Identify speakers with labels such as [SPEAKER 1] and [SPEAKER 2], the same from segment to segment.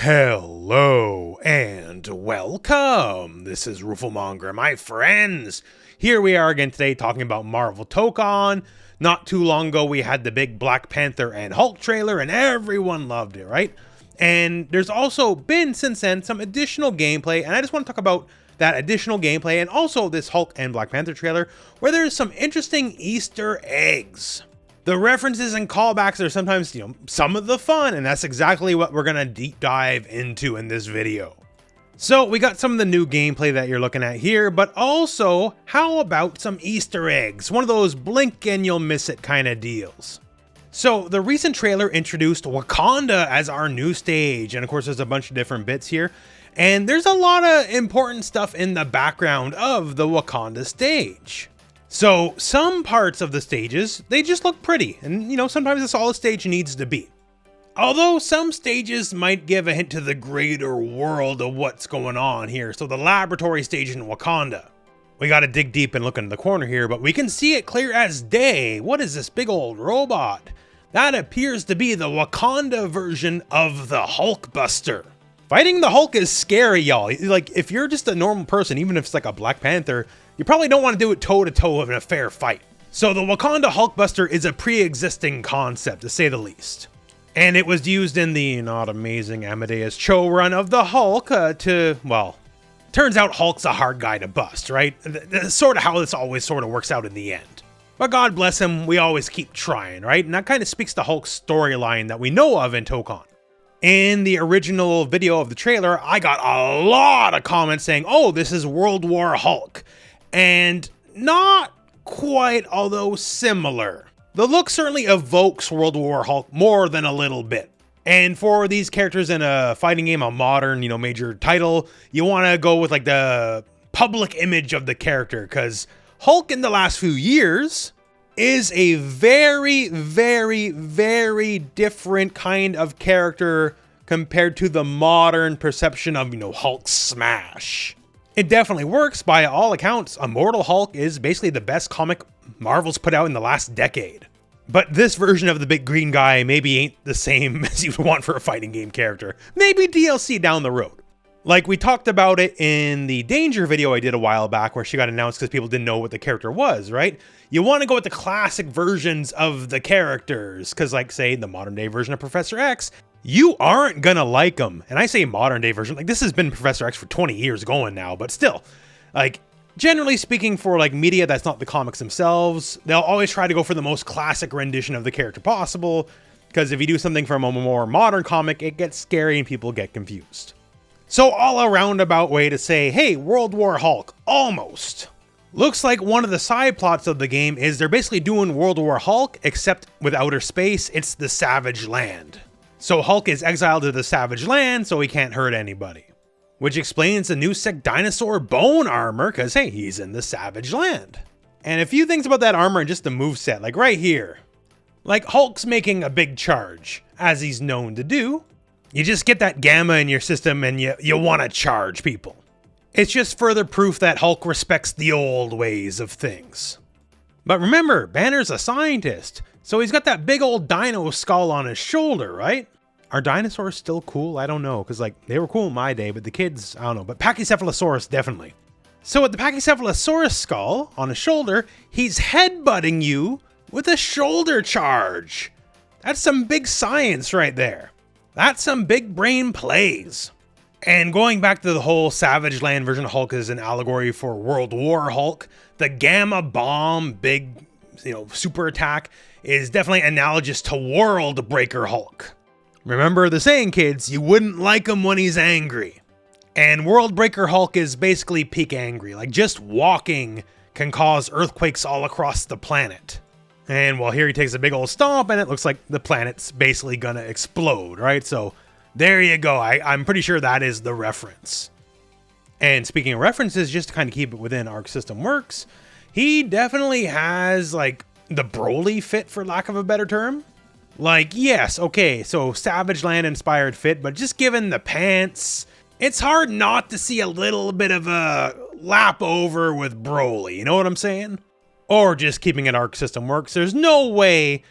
[SPEAKER 1] Hello and welcome. This is rooflemonger, my friends. Here we are again today talking about Marvel Tokon. Not too long ago we had the big Black Panther and Hulk trailer and everyone loved it, right? And there's also been since then some additional gameplay, and I just want to talk about that additional gameplay and also this Hulk and Black Panther trailer where there's some interesting Easter eggs. The references and callbacks are sometimes, some of the fun, and that's exactly what we're gonna deep dive into in this video. So we got some of the new gameplay that you're looking at here, but also how about some Easter eggs? One of those blink and you'll miss it kind of deals. So the recent trailer introduced Wakanda as our new stage, and of course there's a bunch of different bits here, and there's a lot of important stuff in the background of the Wakanda stage. So some parts of the stages, they just look pretty, and sometimes that's all a stage needs to be. Although some stages might give a hint to the greater world of what's going on here. So the laboratory stage in Wakanda. We gotta dig deep and look in the corner here, but we can see it clear as day. What is this big old robot? That appears to be the Wakanda version of the Hulkbuster. Fighting the Hulk is scary, y'all. Like, if you're just a normal person, even if it's like a Black Panther, you probably don't want to do it toe-to-toe in a fair fight. So the Wakanda Hulkbuster is a pre-existing concept, to say the least. And it was used in the not amazing Amadeus Cho run of the Hulk turns out Hulk's a hard guy to bust, right? That's sort of how this always sort of works out in the end. But God bless him, we always keep trying, right? And that kind of speaks to Hulk's storyline that we know of in Tokon. In the original video of the trailer, I got a lot of comments saying, oh, this is World War Hulk. And not quite, although similar. The look certainly evokes World War Hulk more than a little bit. And for these characters in a fighting game, a modern, major title, you want to go with like the public image of the character, because Hulk in the last few years is a very, very, very different kind of character compared to the modern perception of, Hulk smash. It definitely works. By all accounts, Immortal Hulk is basically the best comic Marvel's put out in the last decade. But this version of the big green guy maybe ain't the same as you'd want for a fighting game character. Maybe DLC down the road. Like we talked about it in the Danger video I did a while back where she got announced because people didn't know what the character was, right? You want to go with the classic versions of the characters because, like, say, the modern day version of Professor X, you aren't gonna like them. And I say modern day version, like this has been Professor X for 20 years going now, but still, like, generally speaking, for like media that's not the comics themselves, they'll always try to go for the most classic rendition of the character possible, because if you do something from a more modern comic, it gets scary and people get confused. So all a roundabout way to say, hey, World War Hulk, almost. Looks like one of the side plots of the game is they're basically doing World War Hulk, except with outer space, it's the Savage Land. So Hulk is exiled to the Savage Land so he can't hurt anybody. Which explains the new sick dinosaur bone armor, because hey, he's in the Savage Land. And a few things about that armor and just the moveset, like right here. Like Hulk's making a big charge, as he's known to do. You just get that gamma in your system and you want to charge people. It's just further proof that Hulk respects the old ways of things. But remember, Banner's a scientist, so he's got that big old dino skull on his shoulder, right? Are dinosaurs still cool? I don't know, because like they were cool in my day, but the kids, I don't know, but Pachycephalosaurus definitely. So with the Pachycephalosaurus skull on his shoulder, he's headbutting you with a shoulder charge. That's some big science right there. That's some big brain plays. And going back to the whole Savage Land version of Hulk is an allegory for World War Hulk, the Gamma Bomb big, super attack is definitely analogous to World Breaker Hulk. Remember the saying, kids, you wouldn't like him when he's angry. And World Breaker Hulk is basically peak angry, like just walking can cause earthquakes all across the planet. And well, here he takes a big old stomp and it looks like the planet's basically gonna explode, right? So there you go, I'm pretty sure that is the reference. And speaking of references, just to kind of keep it within Arc System Works, he definitely has like the Broly fit, for lack of a better term. Like, yes, okay, so Savage Land inspired fit, but just given the pants, it's hard not to see a little bit of a lap over with Broly, you know what I'm saying? Or just keeping it Arc System Works, there's no way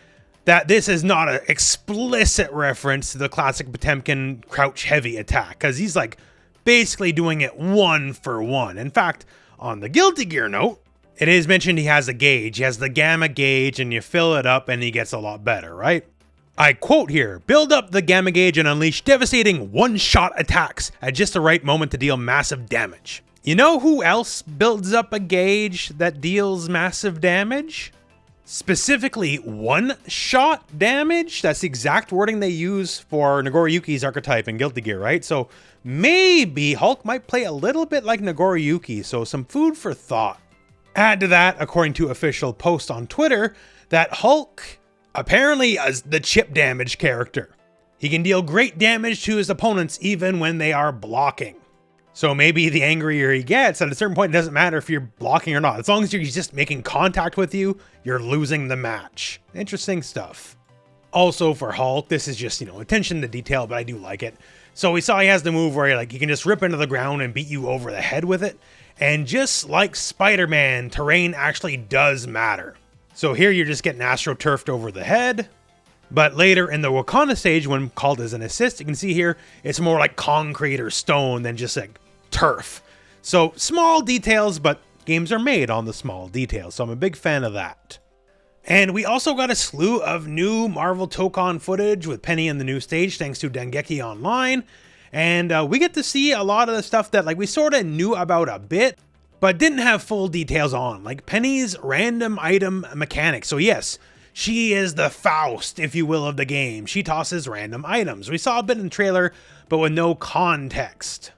[SPEAKER 1] that this is not an explicit reference to the classic Potemkin crouch heavy attack, because he's like basically doing it 1-for-1. In fact, on the Guilty Gear note, it is mentioned he has a gauge. He has the gamma gauge, and you fill it up and he gets a lot better, right? I quote here, build up the gamma gauge and unleash devastating one-shot attacks at just the right moment to deal massive damage. You know who else builds up a gauge that deals massive damage? Specifically one-shot damage? That's the exact wording they use for Nagoriyuki's archetype in Guilty Gear, right? So maybe Hulk might play a little bit like Nagoriyuki, so some food for thought. Add to that, according to official post on Twitter, that Hulk apparently is the chip damage character. He can deal great damage to his opponents even when they are blocking. So maybe the angrier he gets, at a certain point, it doesn't matter if you're blocking or not. As long as he's just making contact with you, you're losing the match. Interesting stuff. Also for Hulk, this is just, attention to detail, but I do like it. So we saw he has the move where he can just rip into the ground and beat you over the head with it. And just like Spider-Man, terrain actually does matter. So here you're just getting astroturfed over the head. But later in the Wakanda stage, when called as an assist, you can see here, it's more like concrete or stone than just like turf. So small details, but games are made on the small details. So I'm a big fan of that. And we also got a slew of new Marvel Tokon footage with Penny in the new stage, thanks to Dengeki Online. And we get to see a lot of the stuff that we sort of knew about a bit, but didn't have full details on, like Penny's random item mechanics. So yes, she is the Faust, if you will, of the game. She tosses random items. We saw a bit in the trailer, but with no context.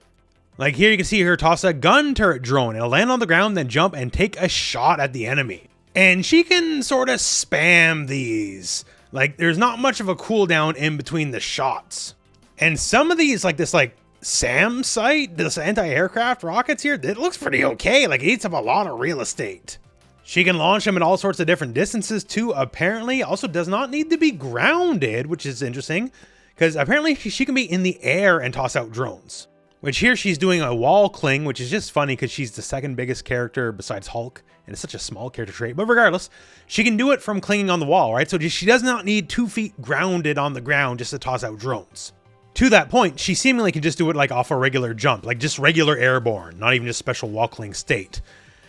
[SPEAKER 1] Like here you can see her toss a gun turret drone. It'll land on the ground, then jump and take a shot at the enemy. And she can sort of spam these. Like there's not much of a cooldown in between the shots. And some of these, like this SAM site, this anti-aircraft rockets here, it looks pretty okay. Like it eats up a lot of real estate. She can launch them at all sorts of different distances too, apparently. Also does not need to be grounded, which is interesting, because apparently she can be in the air and toss out drones. Which here she's doing a wall cling, which is just funny because she's the second biggest character besides Hulk, and it's such a small character trait. But regardless, she can do it from clinging on the wall, right? So she does not need 2 feet grounded on the ground just to toss out drones. To that point, she seemingly can just do it off a regular jump, like just regular airborne, not even just special wall cling state.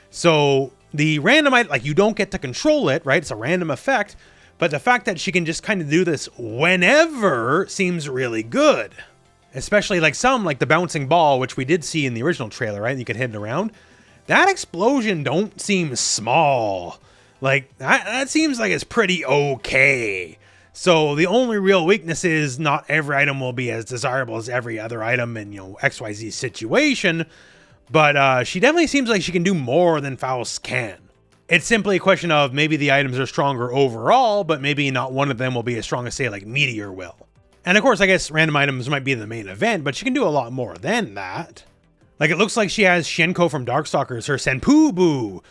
[SPEAKER 1] So the random, you don't get to control it, right? It's a random effect, but the fact that she can just kind of do this whenever seems really good. Especially the bouncing ball, which we did see in the original trailer, right? You can hit it around. That explosion don't seem small. That seems like it's pretty okay. So the only real weakness is not every item will be as desirable as every other item in, XYZ situation. But she definitely seems like she can do more than Faust can. It's simply a question of maybe the items are stronger overall, but maybe not one of them will be as strong as, say, Meteor will. And of course, I guess random items might be the main event, but she can do a lot more than that. It looks like she has Shenko from Darkstalkers, her Senpubu,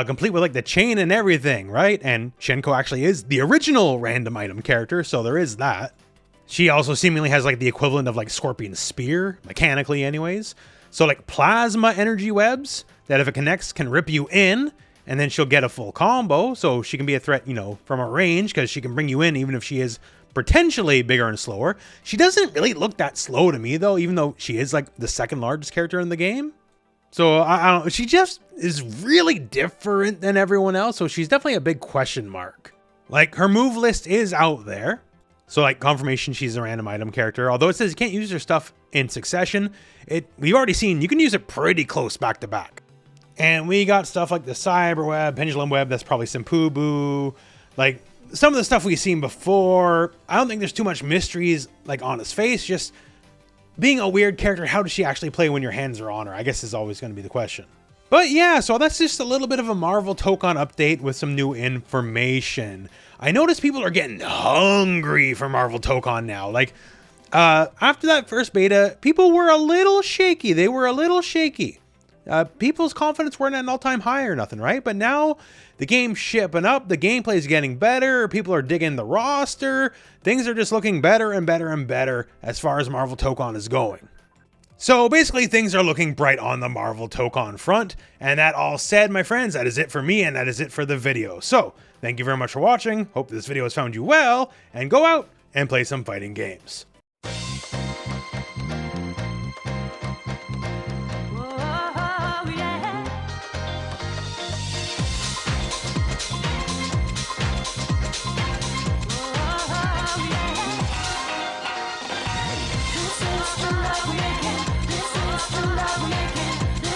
[SPEAKER 1] complete with the chain and everything, right? And Shenko actually is the original random item character, so there is that. She also seemingly has the equivalent of Scorpion's Spear, mechanically anyways. So plasma energy webs that if it connects can rip you in, and then she'll get a full combo, so she can be a threat, from a range, because she can bring you in even if she is potentially bigger and slower. She doesn't really look that slow to me though, even though she is the second largest character in the game. So I don't know, she just is really different than everyone else, so she's definitely a big question mark. Her move list is out there, so confirmation she's a random item character, although it says you can't use her stuff in succession. We've already seen you can use it pretty close back to back. And we got stuff like the Cyber Web, Pendulum Web, that's probably Senpubu, some of the stuff we've seen before. I don't think there's too much mysteries on his face, just being a weird character. How does she actually play when your hands are on her, I guess, is always going to be the question. But yeah, so that's just a little bit of a Marvel Tokon update with some new information. I noticed people are getting hungry for Marvel Tokon now. After that first beta, people were a little shaky. They were a little shaky. People's confidence weren't at an all-time high or nothing, right? But now the game's shipping up, the gameplay is getting better, people are digging the roster, things are just looking better and better and better as far as Marvel Tokon is going. So basically things are looking bright on the Marvel Tokon front, and that all said, my friends, that is it for me and that is it for the video. So thank you very much for watching, hope this video has found you well, and go out and play some fighting games.
[SPEAKER 2] This is the love we make.